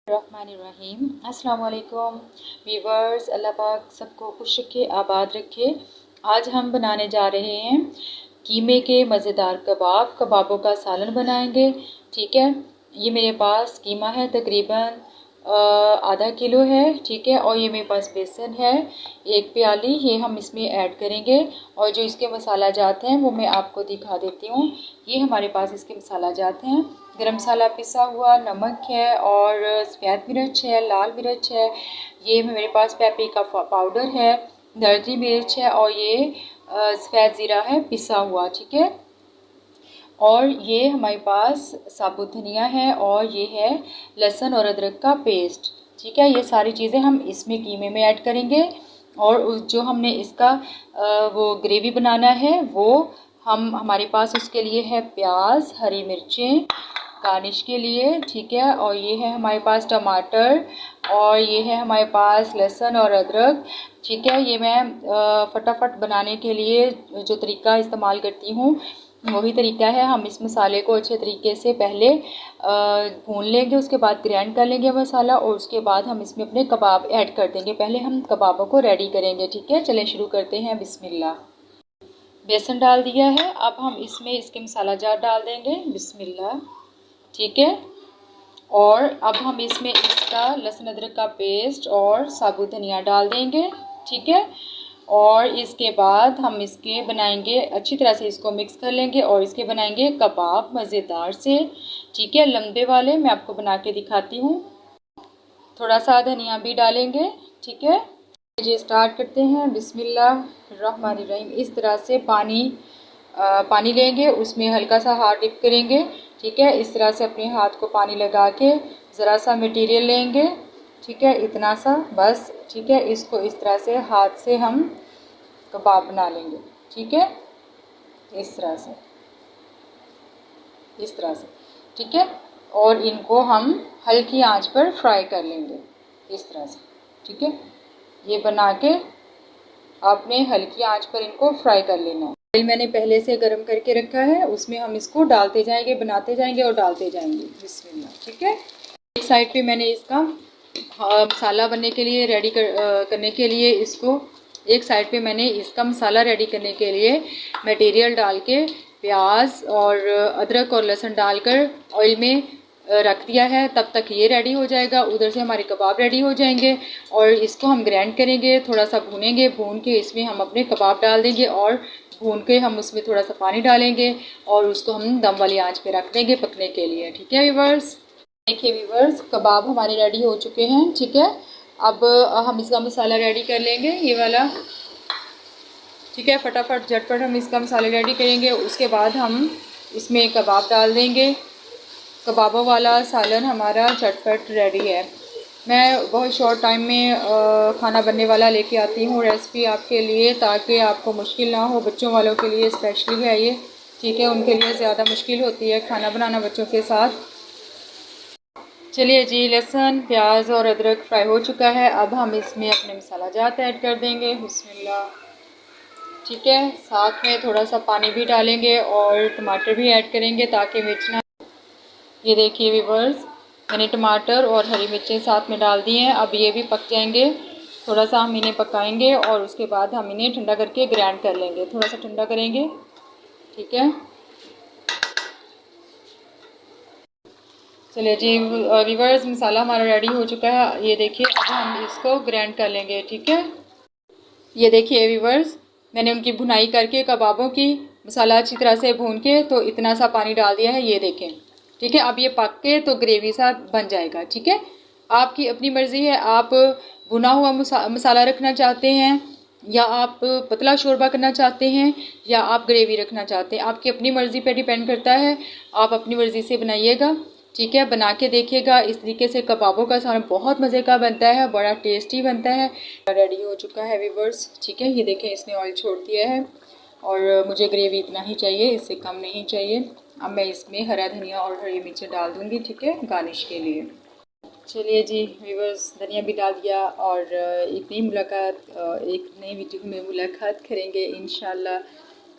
रहमानिर्रहीम। अस्सलाम वालेकुम वीवर्स, अल्लाह पाक सबको खुश रखे, आबाद रखे। आज हम बनाने जा रहे हैं कीमे के मज़ेदार कबाबों का सालन बनाएंगे। ठीक है, ये मेरे पास कीमा है, तकरीबन आधा किलो है। ठीक है, और ये मेरे पास बेसन है 1 प्याली, ये हम इसमें ऐड करेंगे। और जो इसके मसाला जात हैं वो मैं आपको दिखा देती हूँ। ये हमारे पास इसके मसाला जात हैं, गरम मसाला पिसा हुआ, नमक है और सफ़ेद मिर्च है, लाल मिर्च है, ये मेरे पास पेपरिका पाउडर है, दर्जी मिर्च है और ये सफ़ेद ज़ीरा है पिसा हुआ। ठीक है, और ये हमारे पास साबुत धनिया है और ये है लहसुन और अदरक का पेस्ट। ठीक है, ये सारी चीज़ें हम इसमें कीमे में ऐड करेंगे। और जो हमने इसका वो ग्रेवी बनाना है वो हमारे पास उसके लिए है प्याज, हरी मिर्चें गार्निश के लिए। ठीक है, और ये है हमारे पास टमाटर और ये है हमारे पास लहसुन और अदरक। ठीक है, ये मैं फटाफट बनाने के लिए जो तरीका इस्तेमाल करती हूँ वही तरीका है। हम इस मसाले को अच्छे तरीके से पहले भून लेंगे, उसके बाद ग्राइंड कर लेंगे मसाला और उसके बाद हम इसमें अपने कबाब ऐड कर देंगे। पहले हम कबाबों को रेडी करेंगे। ठीक है, चलें शुरू करते हैं। बिस्मिल्लाह। बेसन डाल दिया है, अब हम इसमें इसके मसाला जार डाल देंगे। बिस्मिल्लाह। ठीक है, और अब हम इसमें इसका लहसुन अदरक का पेस्ट और साबुत धनिया डाल देंगे। ठीक है, और इसके बाद हम इसके बनाएंगे, अच्छी तरह से इसको मिक्स कर लेंगे और इसके बनाएंगे कबाब मज़ेदार से। ठीक है, लंबे वाले मैं आपको बना के दिखाती हूँ। थोड़ा सा धनिया भी डालेंगे। ठीक है, ये स्टार्ट करते हैं। बिस्मिल्लाहिर्रहमानिर्रहीम। इस तरह से पानी लेंगे, उसमें हल्का सा हाथ डिप करेंगे। ठीक है, इस तरह से अपने हाथ को पानी लगा के ज़रा सा मटेरियल लेंगे। ठीक है, इतना सा बस। ठीक है, इसको इस तरह से हाथ से हम कबाब बना लेंगे। ठीक है, इस तरह से, इस तरह से। ठीक है, और इनको हम हल्की आंच पर फ्राई कर लेंगे इस तरह से। ठीक है, ये बना के आपने हल्की आंच पर इनको फ्राई कर लेना है। ऑयल मैंने पहले से गर्म करके रखा है, उसमें हम इसको डालते जाएंगे, बनाते जाएंगे और डालते जाएंगे। बिस्मिल्लाह। ठीक है, एक साइड पे मैंने इसका मसाला बनने के लिए रेडी करने के लिए इसको एक साइड पे मैंने इसका मसाला रेडी करने के लिए मटेरियल डाल के प्याज और अदरक और लहसुन डालकर ऑयल में रख दिया है। तब तक ये रेडी हो जाएगा, उधर से हमारे कबाब रेडी हो जाएंगे और इसको हम ग्राइंड करेंगे, थोड़ा सा भूनेंगे। भून के इसमें हम अपने कबाब डाल देंगे और भून के हम उसमें थोड़ा सा पानी डालेंगे और उसको हम दम वाली आंच पे रख देंगे पकने के लिए। ठीक है व्यूअर्स, देखिए व्यूअर्स, कबाब हमारे रेडी हो चुके हैं। ठीक है, अब हम इसका मसाला रेडी कर लेंगे, ये वाला। ठीक है, फटाफट झटपट हम इसका मसाला रेडी करेंगे, उसके बाद हम इसमें कबाब डाल देंगे। कबाबों वाला सालन हमारा झटपट रेडी है। मैं बहुत शॉर्ट टाइम में खाना बनने वाला लेके आती हूँ रेसिपी आपके लिए, ताकि आपको मुश्किल ना हो। बच्चों वालों के लिए स्पेशली है ये। ठीक है, उनके लिए ज़्यादा मुश्किल होती है खाना बनाना बच्चों के साथ। चलिए जी, लहसुन, प्याज और अदरक फ्राई हो चुका है। अब हम इसमें अपने मसाला जात ऐड कर देंगे। बिस्मिल्लाह। ठीक है, साथ में थोड़ा सा पानी भी डालेंगे और टमाटर भी ऐड करेंगे ताकि मिर्च ना। ये देखिए व्यूअर्स, मैंने टमाटर और हरी मिर्चें साथ में डाल दी हैं। अब ये भी पक जाएंगे, थोड़ा सा हम इन्हें पकाएंगे और उसके बाद हम इन्हें ठंडा करके ग्राइंड कर लेंगे। थोड़ा सा ठंडा करेंगे। ठीक है, चलिए जी व्यूअर्स, मसाला हमारा रेडी हो चुका है। ये देखिए, अब हम इसको ग्राइंड कर लेंगे। ठीक है, ये देखिए व्यूअर्स, मैंने उनकी भुनाई करके कबाबों की मसाला अच्छी तरह से भून के तो इतना सा पानी डाल दिया है, ये देखें। ठीक है, अब ये पक के तो ग्रेवी सा बन जाएगा। ठीक है, आपकी अपनी मर्ज़ी है, आप भुना हुआ मसाला रखना चाहते हैं या आप पतला शोरबा करना चाहते हैं या आप ग्रेवी रखना चाहते हैं, आपकी अपनी मर्ज़ी पे डिपेंड करता है। आप अपनी मर्ज़ी से बनाइएगा। ठीक है, बना के देखिएगा। इस तरीके से कबाबों का सालन बहुत मज़े का बनता है, बड़ा टेस्टी बनता है। रेडी हो चुका है व्यूअर्स। ठीक है, ये देखें, इसने ऑयल छोड़ दिया है और मुझे ग्रेवी इतना ही चाहिए, इससे कम नहीं चाहिए। अब मैं इसमें हरा धनिया और हरी मिर्चें डाल दूँगी। ठीक है, गार्निश के लिए। चलिए जी व्यूअर्स, धनिया भी डाल दिया और एक नई वीडियो में मुलाकात करेंगे इंशाल्लाह।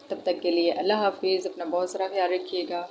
तब तक के लिए अल्लाह हाफिज़। अपना बहुत सारा ख्याल रखिएगा।